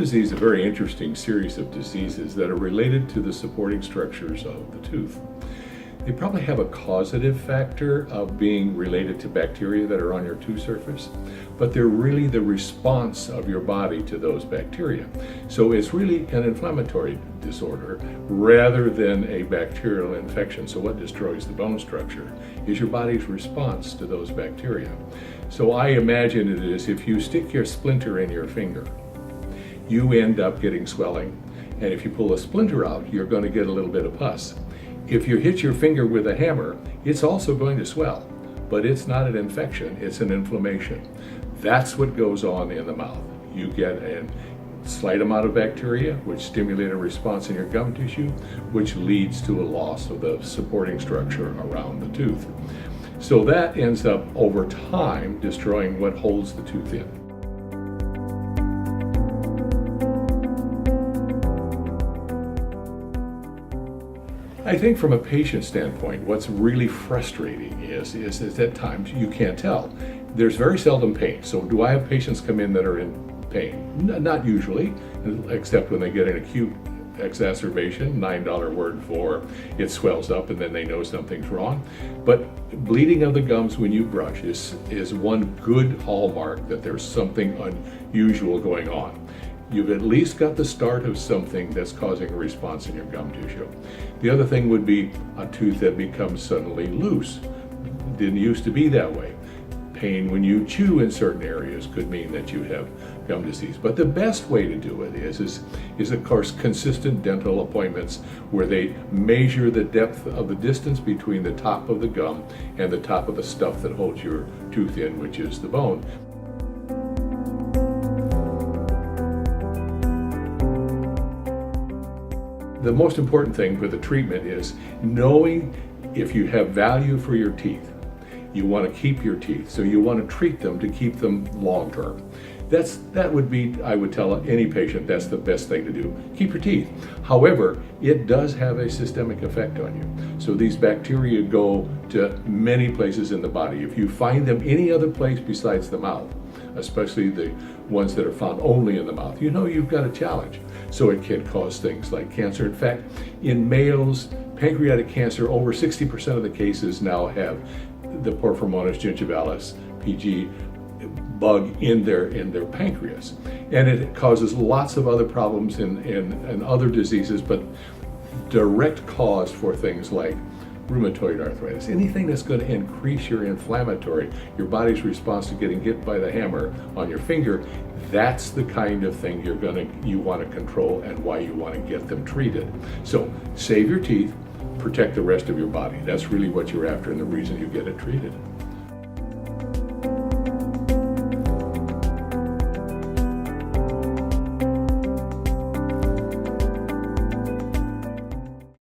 disease is a very interesting series of diseases that are related to the supporting structures of the tooth. They probably have a causative factor of being related to bacteria that are on your tooth surface, but they're really the response of your body to those bacteria. So it's really an inflammatory disorder rather than a bacterial infection. So what destroys the bone structure is your body's response to those bacteria. So I imagine it is if you stick your splinter in your finger, you end up getting swelling. And if you pull a splinter out, you're going to get a little bit of pus. If you hit your finger with a hammer, it's also going to swell, but it's not an infection, it's an inflammation. That's what goes on in the mouth. You get a slight amount of bacteria, which stimulate a response in your gum tissue, which leads to a loss of the supporting structure around the tooth. So that ends up, over time, destroying what holds the tooth in. I think from a patient standpoint, what's really frustrating is at times you can't tell. There's very seldom pain. So do I have patients come in that are in pain? Not usually, except when they get an acute exacerbation, $9 word for it swells up and then they know something's wrong. But bleeding of the gums when you brush is one good hallmark that there's something unusual going on. You've at least got the start of something that's causing a response in your gum tissue. The other thing would be a tooth that becomes suddenly loose. Didn't used to be that way. Pain when you chew in certain areas could mean that you have gum disease. But the best way to do it is of course consistent dental appointments where they measure the depth of the distance between the top of the gum and the top of the stuff that holds your tooth in, which is the bone. The most important thing for the treatment is knowing if you have value for your teeth. You want to keep your teeth, so you want to treat them to keep them long term. That would be, I would tell any patient, that's the best thing to do. Keep your teeth. However, it does have a systemic effect on you. So these bacteria go to many places in the body. If you find them any other place besides the mouth, especially the ones that are found only in the mouth, you know you've got a challenge. So it can cause things like cancer. In fact, in males, pancreatic cancer, over 60% of the cases now have the Porphyromonas gingivalis, PG, bug in their pancreas. And it causes lots of other problems in other diseases, but direct cause for things like rheumatoid arthritis, anything that's going to increase your your body's response to getting hit by the hammer on your finger, that's the kind of thing you want to control and why you want to get them treated. So save your teeth, protect the rest of your body. That's really what you're after and the reason you get it treated.